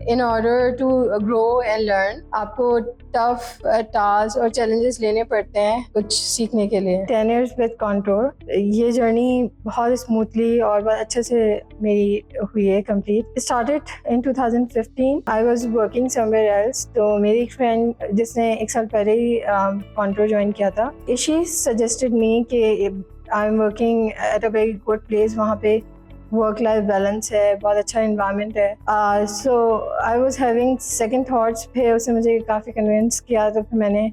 In order to grow and learn आपको tough task और challenges लेने पड़ते हैं कुछ सीखने के लिए। 10 years विद कॉन्टूर, ये जर्नी बहुत स्मूथली और बहुत अच्छे से मेरी हुई है complete. Started in 2015। I was working somewhere else, तो मेरी एक फ्रेंड जिसने एक साल पहले ही कॉन्टूर ज्वाइन किया था, शी सजेस्टेड मी कि I am working at a very good place, वहाँ पे वर्क लाइफ बैलेंस है, बहुत अच्छा इन्वायरमेंट है। So I was having second thoughts, फिर उसने मुझे काफ़ी कन्विंस किया, तो फिर मैंने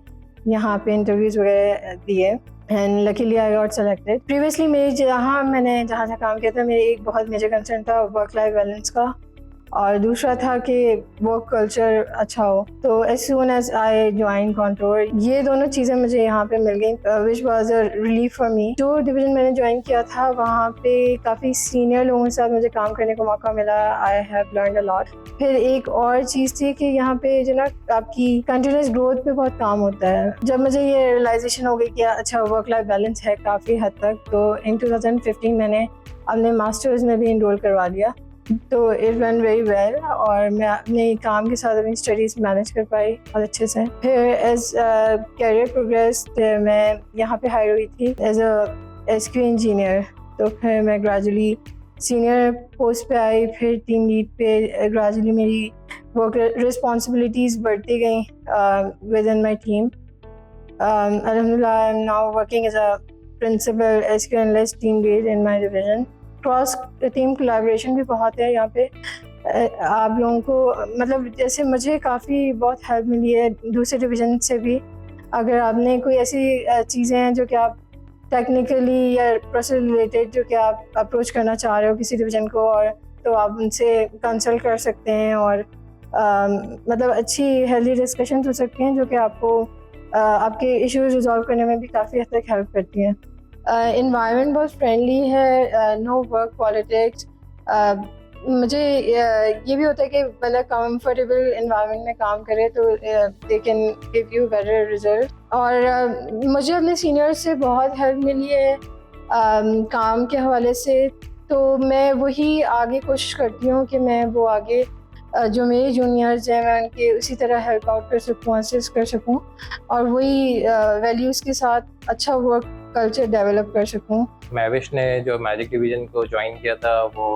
यहाँ पे इंटरव्यूज़ वगैरह दिए and luckily I got selected. Previously मेरी मैंने जहाँ काम किया था, मेरी एक बहुत मेजर कंसर्न था वर्क लाइफ बैलेंस का, और दूसरा था कि वर्क कल्चर अच्छा हो। तो as soon as I join Contour, ये दोनों चीज़ें मुझे यहाँ पे मिल गई, which was a relief for me. जो डिवीजन मैंने ज्वाइन किया था वहाँ पे काफ़ी सीनियर लोगों के साथ मुझे काम करने का मौका मिला। I have learned a lot. फिर एक और चीज़ थी कि यहाँ पे जो ना आपकी कंटिन्यूस ग्रोथ पे बहुत काम होता है। जब मुझे ये रियलाइजेशन हो गई कि अच्छा वर्क लाइफ बैलेंस है काफ़ी हद तक, तो इन 2015 मैंने अपने मास्टर्स में भी इनरोल करवा लिया। तो इट वेंट वेरी वेल और मैं अपने काम के साथ अपनी स्टडीज़ मैनेज कर पाई बहुत अच्छे से। फिर एज कैरियर प्रोग्रेस मैं यहाँ पे हायर हुई थी एज अ एसक्यू इंजीनियर। तो फिर मैं ग्रेजुअली सीनियर पोस्ट पे आई, फिर टीम लीड पे ग्रेजुअली मेरी वर्क रिस्पॉन्सिबिलिटीज़ बढ़ती गई विद इन माई टीम। अल्हम्दुलिल्लाह I am now working as a principal SQ analyst team lead in my division. Cross team collaboration भी बहुत है यहाँ पे। आप लोगों को मतलब जैसे मुझे काफ़ी बहुत हेल्प मिली है दूसरे डिवीज़न से भी। अगर आपने कोई ऐसी चीज़ें हैं जो कि आप टेक्निकली या प्रोसेस रिलेटेड जो कि आप अप्रोच करना चाह रहे हो किसी डिवीज़न को, और तो आप उनसे कंसल्ट कर सकते हैं और मतलब अच्छी हेल्दी डिस्कशन हो सकती हैं जो कि आपको आपके इश्यूज रिजॉल्व करने में भी काफ़ी हद तक हेल्प करती हैं। इन्वायरमेंट बहुत फ्रेंडली है, नो वर्क पॉलिटिक्स। मुझे ये भी होता है कि मतलब कंफर्टेबल इन्वायरमेंट में काम करे तो they can give you better result. और मुझे अपने सीनियर से बहुत हेल्प मिली है काम के हवाले से, तो मैं वही आगे कोशिश करती हूँ कि मैं वो आगे जो मेरे जूनियर्स हैं मैं उनके उसी तरह हेल्प आउट कर सकूँ, असिस्ट कर सकूँ, और वही वैल्यूज़ के साथ अच्छा वर्क कल्चर डेवलप कर सकूँ। महविश ने जो मैजिक डिवीजन को ज्वाइन किया था वो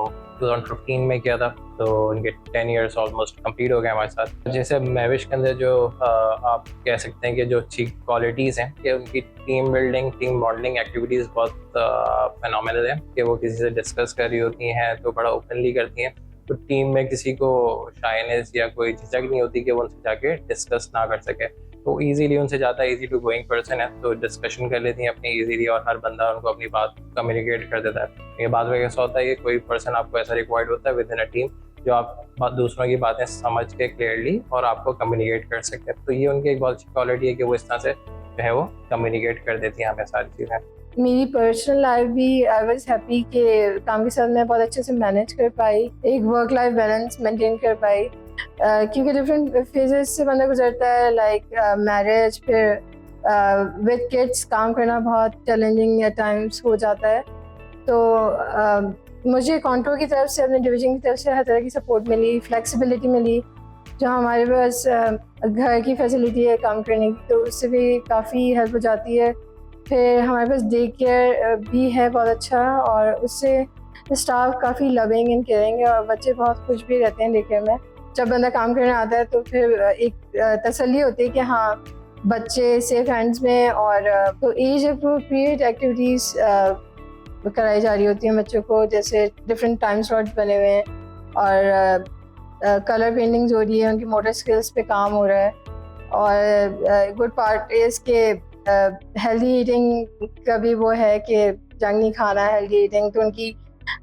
2015 में किया था, तो उनके 10 इयर्स ऑलमोस्ट कंप्लीट हो गए हमारे साथ। जैसे महविश के अंदर जो आप कह सकते हैं कि जो अच्छी क्वालिटीज़ हैं कि उनकी team building, team bonding activities बहुत फेनोमेनल है कि वो किसी से डिस्कस कर रही होती हैं तो बड़ा ओपनली करती हैं, तो टीम में किसी को शाइनेस या कोई झिझक नहीं होती कि वो उनसे जाके डिस्कस ना कर सके, तो इजीली उनसे ज़्यादा इजी टू गोइंग पर्सन है, तो डिस्कशन कर लेती हैं अपनी इजीली और हर बंदा उनको अपनी बात कम्युनिकेट कर देता है। ये बात में ऐसा होता है कि कोई पर्सन आपको ऐसा रिक्वायर्ड होता है विद इन अ टीम जो आप दूसरों की बातें समझ के क्लियरली और आपको कम्युनिकेट कर सके, तो ये उनकी एक बहुत अच्छी क्वालिटी है कि वो इस तरह से जो है वो कम्युनिकेट कर देती हैं हमें सारी चीज़ें। मेरी पर्सनल लाइफ भी आई वाज हैप्पी कि काम के साथ मैं बहुत अच्छे से मैनेज कर पाई, एक वर्क लाइफ बैलेंस मेंटेन कर पाई, क्योंकि डिफरेंट फेजेस से बंदा गुजरता है, लाइक मैरिज, फिर विद किड्स काम करना बहुत चैलेंजिंग एट टाइम्स हो जाता है। तो मुझे कॉन्टूर की तरफ से, अपने डिवीजन की तरफ से हर तरह की सपोर्ट मिली, फ्लेक्सिबिलिटी मिली, जो हमारे पास घर की फैसिलिटी है काम करने की, तो उससे भी काफ़ी हेल्प हो जाती है। फिर हमारे पास डे केयर भी है बहुत अच्छा, और उससे स्टाफ काफ़ी लविंग एंड केयरिंग है और बच्चे बहुत खुश भी रहते हैं डे केयर में। जब बंदा काम करने आता है तो फिर एक तसल्ली होती है कि हाँ बच्चे सेफ हैंड्स में, और तो एज अप्रोप्रिएट एक्टिविटीज़ कराई जा रही होती हैं बच्चों को, जैसे डिफरेंट टाइम स्लॉट्स बने हुए हैं और कलर पेंटिंग्स हो रही है, उनकी मोटर स्किल्स पे काम हो रहा है। और गुड पार्ट इज़ के हेल्दी ईटिंग का भी वो है कि जंक नहीं खाना, हेल्दी ईटिंग, तो उनकी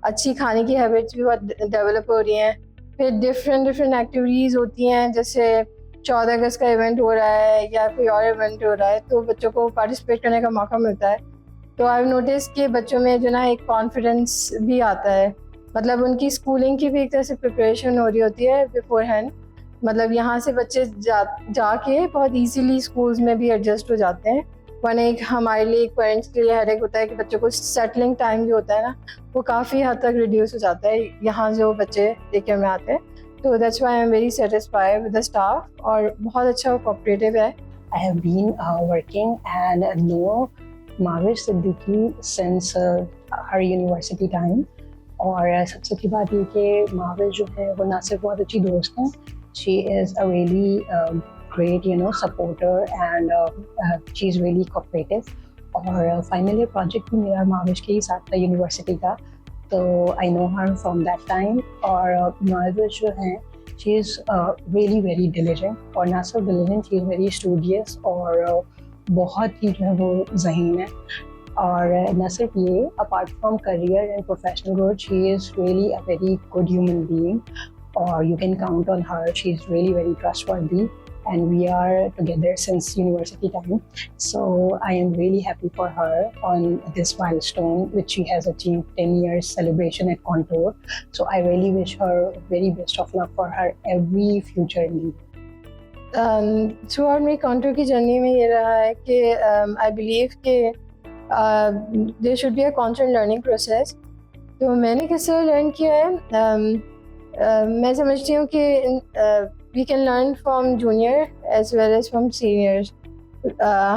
अच्छी खाने की हैबिट्स भी बहुत डेवलप हो रही हैं। फिर डिफरेंट एक्टिविटीज़ होती हैं, जैसे 14 अगस्त का इवेंट हो रहा है या कोई और इवेंट हो रहा है तो बच्चों को पार्टिसिपेट करने का मौका मिलता है। तो आई नोटिस कि बच्चों में जो ना एक कॉन्फिडेंस भी आता है, मतलब उनकी स्कूलिंग की भी एक तरह से प्रिपरेशन हो रही होती है बिफोर हैंड। मतलब यहाँ से बच्चे जाके बहुत इजीली स्कूल्स में भी एडजस्ट हो जाते हैं, वरना एक हमारे लिए, एक पेरेंट्स के लिए हेडेक होता है कि बच्चों को सेटलिंग टाइम जो होता है ना वो काफ़ी हद तक रिड्यूस हो जाता है यहाँ जो बच्चे डे केयर में आते हैं। तो that's why I am very satisfied with the staff और बहुत अच्छा कोऑपरेटिव है. I have been working and know Mavish Siddiqui since her university time. और सबसे अच्छी बात ये कि माविश जो है वो ना सिर्फ बहुत अच्छी दोस्त हैं, she is a really great supporter and she is really cooperative. और फाइनल ईयर प्रोजेक्ट भी मेरा माविश के ही साथ था यूनिवर्सिटी का, तो I know her from that time. और माविश जो है she is really very diligent, और ना सिर्फ diligent, she is very studious और बहुत ही जो है वो ज़हीन है. और न सिर्फ ये, apart from career and professional growth, she is really a very good human being, और you can count on her. She is really very trustworthy and we are together since university time. So I am really happy for her on this milestone which she has achieved, 10 years celebration at Contour. So I really wish her very best of luck for her every future need. Throughout मेरी Contour की journey में ये रहा है कि I believe कि there should be a constant learning process. तो मैंने किस तरह लर्न किया है, मैं समझती हूँ कि we can learn from junior as well as from seniors.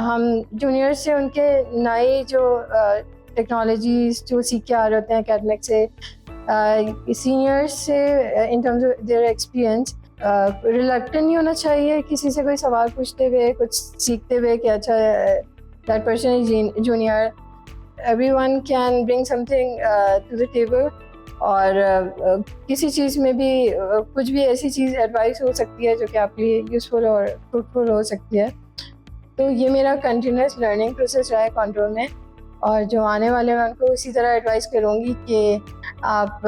हम juniors से उनके नई जो टेक्नोलॉजीज जो सीख के आ रहे होते हैं एकेडमिक से, सीनियर्स से in terms of their experience reluctant नहीं होना चाहिए किसी से कोई सवाल पूछते हुए, कुछ सीखते हुए कि अच्छा that person is junior. Everyone can bring something to the table, और किसी चीज़ में भी कुछ भी ऐसी चीज़ एडवाइस हो सकती है जो कि आपके लिए यूज़फुल और फ्रूटफुल हो सकती है. तो ये मेरा कंटिन्यूस लर्निंग प्रोसेस रहा है Contour में, और जो आने वाले मैं उनको उसी तरह एडवाइस करूँगी कि आप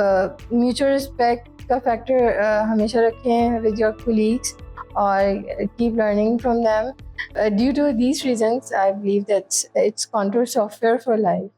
म्यूचुअल रिस्पेक्ट का फैक्टर हमेशा रखें विद योर कोलीग्स और keep learning from them. Due to these reasons I believe that's it's Contour software for life.